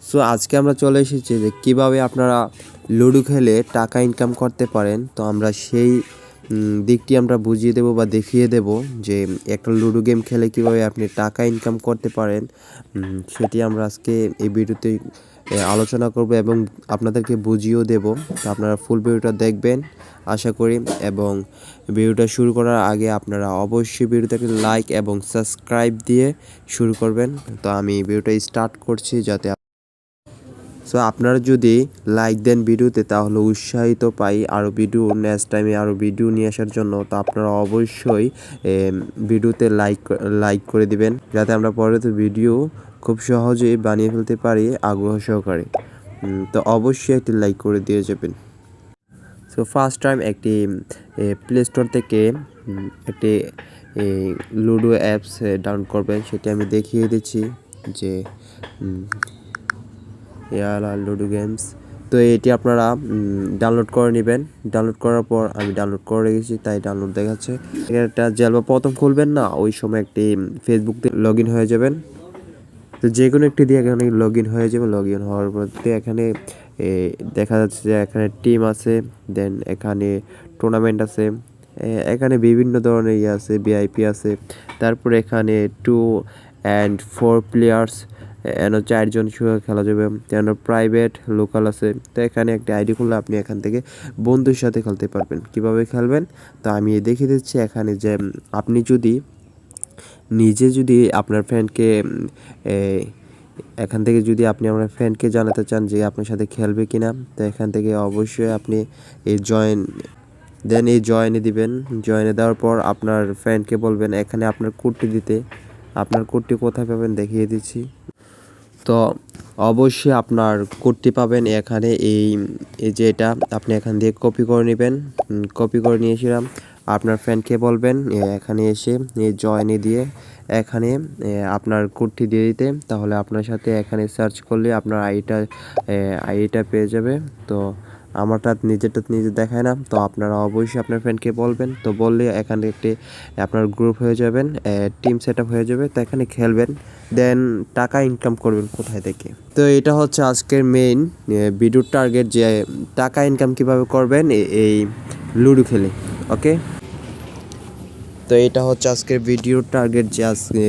So আজকে আমরা চলে এসেছি যে কীভাবে আপনারা লুডো খেলে টাকা ইনকাম করতে পারেন। তো আমরা সেই দিকটি আমরা বুঝিয়ে দেব বা দেখিয়ে দেব যে একটা লুডো গেম খেলে কীভাবে আপনি টাকা ইনকাম করতে পারেন। সেটি আমরা আজকে এই ভিডিওতে আলোচনা করব এবং আপনাদেরকে বুঝিয়েও দেব। তো আপনারা ফুল ভিডিওটা দেখবেন আশা করি, এবং ভিডিওটা শুরু করার আগে আপনারা অবশ্যই ভিডিওটাকে লাইক এবং সাবস্ক্রাইব দিয়ে শুরু করবেন। তো আমি ভিডিওটা স্টার্ট করছি, যাতে সো আপনারা যদি লাইক দেন ভিডিওতে তাহলে উৎসাহিত পাই আরও ভিডিও নেক্সট টাইমে আরও ভিডিও নিয়ে আসার জন্য। তো আপনারা অবশ্যই ভিডিওতে লাইক করে দিবেন, যাতে আমরা পরবর্তী ভিডিও খুব সহজেই বানিয়ে ফেলতে পারি আগ্রহ সহকারে। তো অবশ্যই একটি লাইক করে দিয়ে যাবেন। সো ফার্স্ট টাইম একটি প্লে স্টোর থেকে একটি লুডো অ্যাপস ডাউনলোড করবেন, সেটি আমি দেখিয়ে দিচ্ছি যে লুডো গেমস। তো এটি আপনারা ডাউনলোড করে নেবেন। ডাউনলোড করার পর আমি ডাউনলোড করে রেখেছি, তাই ডাউনলোড দেখাচ্ছে। একটা জেলবা প্রথম খুলবেন না, ওই সময় একটি ফেসবুক দিয়ে লগ ইন হয়ে যাবেন। তো যে কোনো একটি দিয়ে এখানে লগ ইন হয়ে যাবে। লগ ইন হওয়ার পর এখানে দেখা যাচ্ছে যে এখানে টিম আছে, দেন এখানে টুর্নামেন্ট আছে, এখানে বিভিন্ন ধরনের আছে, ভিআইপি আছে। তারপরে এখানে 2 and 4 প্লেয়ার্স, এন 4 জন খেলা যাবে। তেন প্রাইভেট লোকাল আছে। তো এখানে একটা আইডি খুললে আপনি এখান থেকে বন্ধুর সাথে খেলতে পারবেন। কিভাবে খেলবেন তো আমি দেখিয়ে দিচ্ছি। এখানে যে আপনি যদি নিজে আপনার ফ্রেন্ডকে এখান থেকে আপনি আপনার ফ্রেন্ডকে জানাতে চান যে আপনার সাথে খেলবে কিনা, তো এখান থেকে অবশ্যই আপনি এই জয়েনে দিবেন। জয়েনে দেওয়ার পর আপনার ফ্রেন্ডকে বলবেন এখানে আপনার কোডটি দিতে। আপনার কোডটি কোথায় পাবেন দেখিয়ে দিচ্ছি। তো অবশ্যই আপনার কোডটি পাবেন এখানে, এই যে এটা আপনি এখান দিয়ে কপি করে নেবেন। কপি করে নিয়ে এসেছিলাম, আপনার ফ্রেন্ডকে বলবেন এখানে এসে জয়েনে দিয়ে এখানে আপনার কোডটি দিয়ে দিতে। তাহলে আপনার সাথে এখানে সার্চ করলে আপনার আইডিটা পেয়ে যাবে। তো আমারটা নিজে দেখায় না, তো আপনারা অবশ্যই আপনার ফ্রেন্ডকে বলবেন। তো বললে এখানে একটি আপনার গ্রুপ হয়ে যাবেন, টিম সেট আপ হয়ে যাবে। তো এখানে খেলবেন, দেন টাকা ইনকাম করবেন কোথায় থেকে। তো এটা হচ্ছে আজকের মেইন ভিডিওর টার্গেট, যে টাকা ইনকাম কিভাবে করবেন এই লুডো খেলে। ওকে, তো এটা হচ্ছে আজকের ভিডিওর টার্গেট, যে আজকে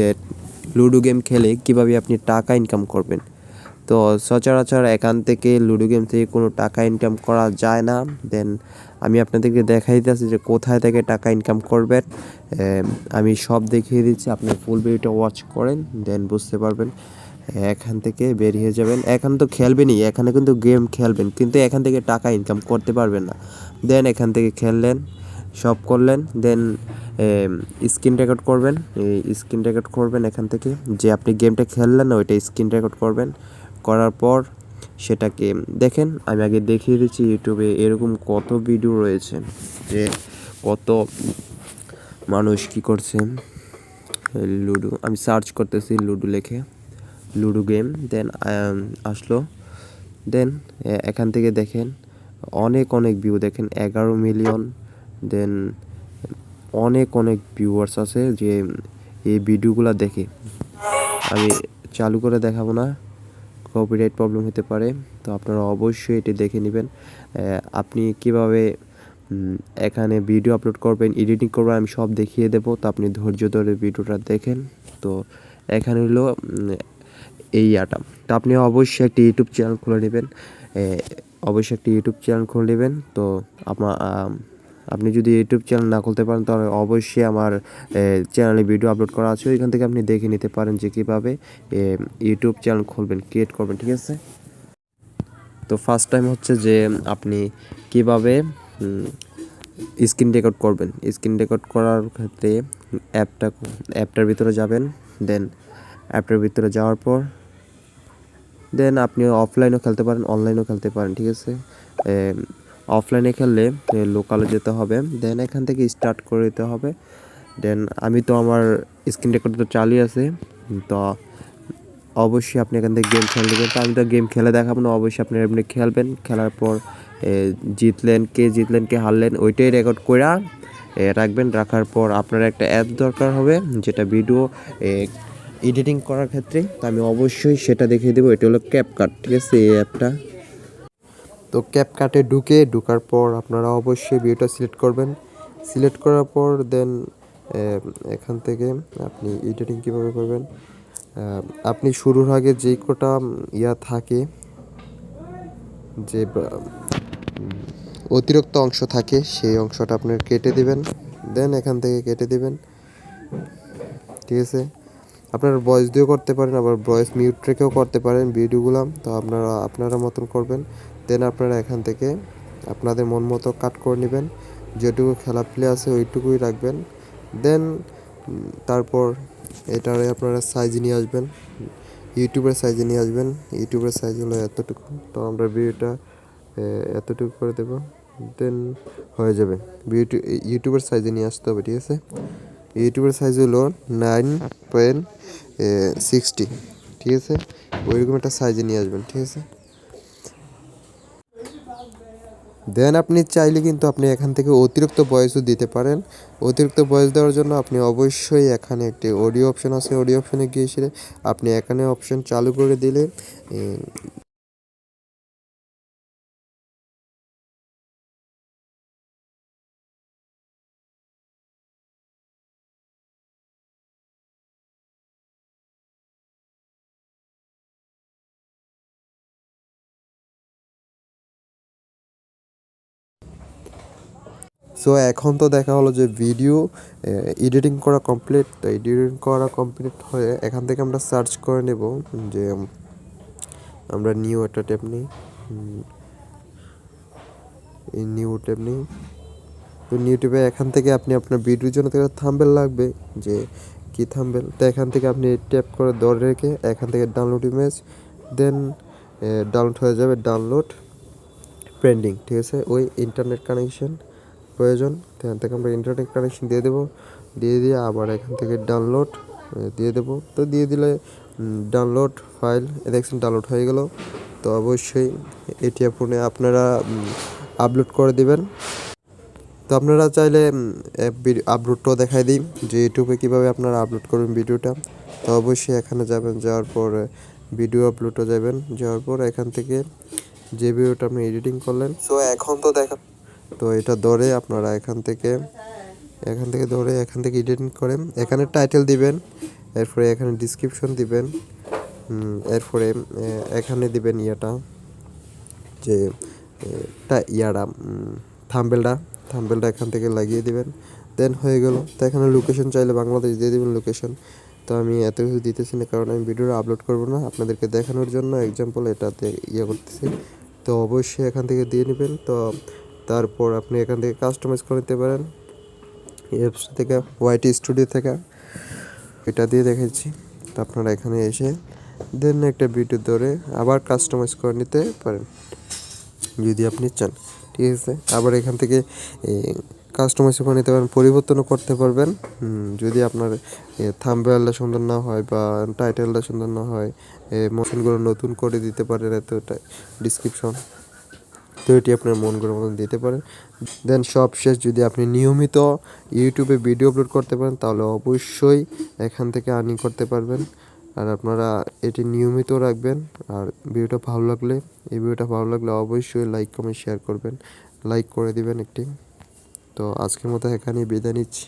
লুডো গেম খেলে কিভাবে আপনি টাকা ইনকাম করবেন। তো সচরাচর এখান থেকে লুডো গেম থেকে কোনো টাকা ইনকাম করা যায় না। দেন আমি আপনাদেরকে দেখাই দিচ্ছি যে কোথায় থেকে টাকা ইনকাম করবেন। আমি সব দেখিয়ে দিচ্ছি, আপনি ফুল ভিডিওটা ওয়াচ করেন, দেন বুঝতে পারবেন। এখান থেকে বেরিয়ে যাবেন। এখন তো খেলবেনই, এখানে কিন্তু গেম খেলবেন, কিন্তু এখান থেকে টাকা ইনকাম করতে পারবেন না। দেন এখান থেকে খেললেন, সব করলেন, দেন স্ক্রিন রেকর্ড করবেন। স্ক্রিন রেকর্ড করবেন এখান থেকে, যে আপনি গেমটা খেললেন না ওইটা স্ক্রিন রেকর্ড করবেন। করার পর সেটাকে দেখেন, আমি আগে দেখিয়ে দিচ্ছি ইউটিউবে এরকম কত ভিডিও রয়েছে, যে কত মানুষ কি করছে। লুডো আমি সার্চ করতেছি, লুডো লেখে লুডো গেম, দেন আসলো। দেন এখান থেকে দেখেন অনেক ভিউ, দেখেন 11 মিলিয়ন। দেন অনেক ভিউয়ার্স আছে যে এই ভিডিওগুলো দেখে। আমি চালু করে দেখাবো না, কপিরাইট প্রবলেম হতে পারে। তো আপনারা অবশ্যই এটি দেখে নেবেন আপনি কিভাবে এখানে ভিডিও আপলোড করবেন, এডিটিং করবেন, আমি সব দেখিয়ে দেবো। তো আপনি ধৈর্য ধরে ভিডিওটা দেখেন। তো এখানে হলো এই আটা। তো আপনি অবশ্যই একটি ইউটিউব চ্যানেল খুলে নেবেন, তো আপনি যদি ইউটিউব চ্যানেল না খুলতে পারেন তাহলে অবশ্যই আমার চ্যানেলে ভিডিও আপলোড করা আছে, ওইখান থেকে আপনি দেখে নিতে পারেন যে কীভাবে ইউটিউব চ্যানেল খুলবেন, ক্রিয়েট করবেন। ঠিক আছে, তো ফার্স্ট টাইম হচ্ছে যে আপনি কিভাবে স্ক্রিন রেকর্ড করবেন। স্ক্রিন রেকর্ড করার ক্ষেত্রে অ্যাপটার ভিতরে যাবেন। দেন অ্যাপটার ভিতরে যাওয়ার পর দেন আপনি অফলাইনেও খেলতে পারেন, অনলাইনেও খেলতে পারেন। ঠিক আছে, অফলাইনে খেললে লোকালে যেতে হবে, দেন এখান থেকে স্টার্ট করে দিতে হবে। দেন আমি তো আমার স্ক্রিন রেকর্ড তো চালু আছে, তো অবশ্যই আপনি এখান থেকে গেম খেলে দেবেন। তো আমি তো গেম খেলে দেখাবো না, অবশ্যই আপনি এমনি খেলবেন। খেলার পর জিতলেন কে হারলেন ওইটাই রেকর্ড করে রাখবেন। রাখার পর আপনার একটা অ্যাপ দরকার হবে, যেটা ভিডিও এডিটিং করার ক্ষেত্রে, তো আমি অবশ্যই সেটা দেখিয়ে দেবো। এটা হলো ক্যাপকাট, ঠিক আছে, এই অ্যাপটা। তো ক্যাপকাটে ঢোকার পর আপনারা অবশ্যই ভিডিওটা সিলেক্ট করবেন। সিলেক্ট করার পর দেন এখান থেকে আপনি এডিটিং কীভাবে করবেন, আপনি শুরুর আগে যেই কটা থাকে, যে অতিরিক্ত অংশ থাকে, সেই অংশটা আপনার কেটে দিবেন। দেন এখান থেকে কেটে দিবেন, ঠিক আছে। আপনারা ভয়েস দিয়েও করতে পারেন, আবার ভয়েস মিউট রেখেও করতে পারেন ভিডিওগুলো। তো আপনারা মতন করবেন। দেন আপনারা এখান থেকে আপনাদের মন মতো কাট করে নেবেন, যেটুকু খেলা প্লে আছে ওইটুকুই রাখবেন। দেন তারপর এটারে আপনারা সাইজ নিয়ে আসবেন, ইউটিউবের সাইজে নিয়ে আসবেন। ইউটিউবের সাইজ হলো এতটুকু, তো আমরা ভিডিওটা এতটুকু করে দেবো, দেন হয়ে যাবে। ইউটিউবের সাইজে নিয়ে আসতে হবে, ঠিক আছে। ইউটিউবের সাইজ হলো 9.60, ঠিক আছে। ওইরকম একটা সাইজে নিয়ে আসবেন, ঠিক আছে। দেন আপনি চাইলে কিন্তু আপনি এখান থেকে অতিরিক্ত ভয়েসও দিতে পারেন। অতিরিক্ত ভয়েস দেওয়ার জন্য আপনি অবশ্যই এখানে একটি অডিও অপশন আছে, অডিও অপশনে গিয়ে এসে আপনি এখানে অপশন চালু করে দিলে সো এখন তো দেখা হলো যে ভিডিও এডিটিং করা কমপ্লিট। তো এডিটিং করা কমপ্লিট হয়ে এখান থেকে আমরা সার্চ করে নেব, যে আমরা নিউ একটা ট্যাব নিই, এই নিউ ট্যাব নিই। তো ইউটিউবে এখান থেকে আপনি আপনার ভিডিওর জন্য থাম্বনেল লাগবে, যে কি থাম্বনেল। তো এখান থেকে আপনি ট্যাপ করে ধরে রেখে এখান থেকে ডাউনলোড ইমেজ, দেন ডাউনলোড হয়ে যাবে, ডাউনলোড পেন্ডিং, ঠিক আছে। ওই ইন্টারনেট কানেকশন প্রয়োজন, তো এখান থেকে আমরা ইন্টারনেট কানেকশন দিয়ে দেবো। দিয়ে আবার এখান থেকে ডাউনলোড দিয়ে দেবো। তো দিয়ে দিলে ডাউনলোড ফাইল দেখছেন ডাউনলোড হয়ে গেল। তো অবশ্যই এটি ফোনে আপনারা আপলোড করে দিবেন। তো আপনারা চাইলে আপলোডটাও দেখাই দিই, যে ইউটিউবে কীভাবে আপনারা আপলোড করবেন ভিডিওটা। তো অবশ্যই এখানে যাবেন, যাওয়ার পর ভিডিও আপলোডও যাবেন, যাওয়ার পর এখান থেকে যে ভিডিওটা আপনি এডিটিং করলেন, সো এখন তো দেখা, তো এটা ধরে আপনারা এখান থেকে ধরে এখান থেকে এডিটিং করেন। এখানে টাইটেল দিবেন, এরপরে এখানে ডিসক্রিপশন দিবেন, এরপরে এখানে দিবেন যে থাম্বনেলটা এখান থেকে লাগিয়ে দিবেন। দেন হয়ে গেল। তো এখানে লোকেশন চাইলে বাংলাদেশ দিয়ে দিবেন লোকেশন। তো আমি এত কিছু দিতেছি না, কারণ আমি ভিডিওটা আপলোড করবো না, আপনাদেরকে দেখানোর জন্য এক্সাম্পল এটাতে করতেছি। তো অবশ্যই এখান থেকে দিয়ে নেবেন। তো তারপর আপনি এখান থেকে কাস্টমাইজ করে নিতে পারেন, অ্যাপস থেকে, ওয়াইটি স্টুডিও থেকে, এটা দিয়ে দেখেছি। তো আপনারা এখানে এসে দেন একটা ভিডিও ধরে আবার কাস্টমাইজ করে নিতে পারেন যদি আপনি চান, ঠিক আছে। আবার এখান থেকে কাস্টমাইজ করে নিতে পারেন, পরিবর্তনও করতে পারবেন। যদি আপনার থাম্বনেলটা সুন্দর না হয় বা টাইটেলটা সুন্দর না হয়, মোশনগুলো নতুন করে দিতে পারেন, এতটা ডিসক্রিপশন, তো এটি আপনার মন করার মতন দিতে পারেন। দেন সব শেষ, যদি আপনি নিয়মিত ইউটিউবে ভিডিও আপলোড করতে পারেন, তাহলে অবশ্যই এখান থেকে আর্নিং করতে পারবেন। আর আপনারা এটি নিয়মিত রাখবেন। আর এই ভিডিওটা ভালো লাগলে অবশ্যই লাইক কমেন্ট শেয়ার করবেন, লাইক করে দিবেন একটি। তো আজকের মতো এখানেই বিদায় নিচ্ছি।